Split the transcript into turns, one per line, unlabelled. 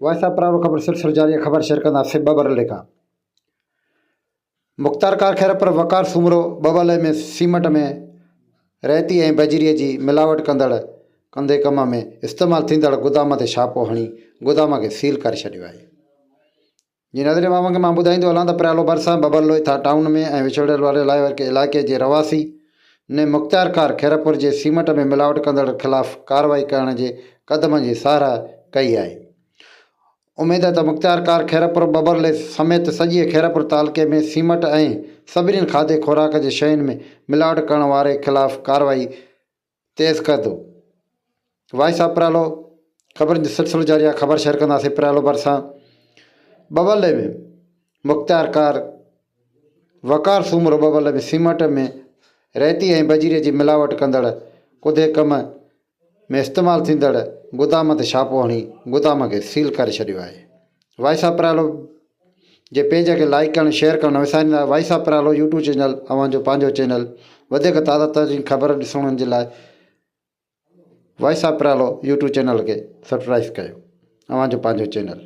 वाइसा प्रावलो खबर सिलसिलो जारी है। खबर शेयर कंदासीं बबर लेखा। मुख़्तार कार खैर पर वकार सूमरो बबल में सीमेंट में रेती ऐं बजरीअ जी मिलावट कंदे कम में इस्तेमालु थींदड़ गोदाम ते छापो हणी गोदाम खे सील करे छॾियो आहे। जी नज़र मां ॿुधाईंदो हलां त प्यालो भरिसां बबर लोहिथा टाउन में ऐं विछोड़ियल वारे इलाइक़े जे रवासी ने मुख़्तार कार खैरपुर जे सीमेंट में मिलावट कंदड़ ख़िलाफ़ कार्रवाई करण जे क़दम जी साराह कई आहे। उमेद है त मुख़्तार कार खैरपुर बबरले समेत सॼे खैरपुर तालुक़े में सीमेंट ऐं सभिनी खाधे खुराक जे शयुनि में मिलावट करण वारे ख़िलाफ़ कार्रवाई तेज़ कंदो। वाइसा प्रालो ख़बर जो सिलसिलो जारी आहे। ख़बर शेयर कंदासीं प्रालो भरिसां बबल में मुख़्तार कार वकार सूमरो बबल में सीमेंट में रेती ऐं बजरीअ जी मिलावट कंदड़ कुदे कम में इस्तेमालु थींदड़ गोदाम ते छापो हणी गोदाम खे सील करे छॾियो आहे। वाइसा प्रालो जे पेज खे लाइक करणु शेयर करणु न विसारींदा। वाइसा प्रालो यूट्यूब चैनल अव्हांजो पंहिंजो चैनल वधीक ताज़ा तरीन ख़बर ॾिसण जे लाइ वाइसा प्रालो यूट्यूब चैनल खे सब्सक्राइब कयो। अव्हांजो पंहिंजो चैनल।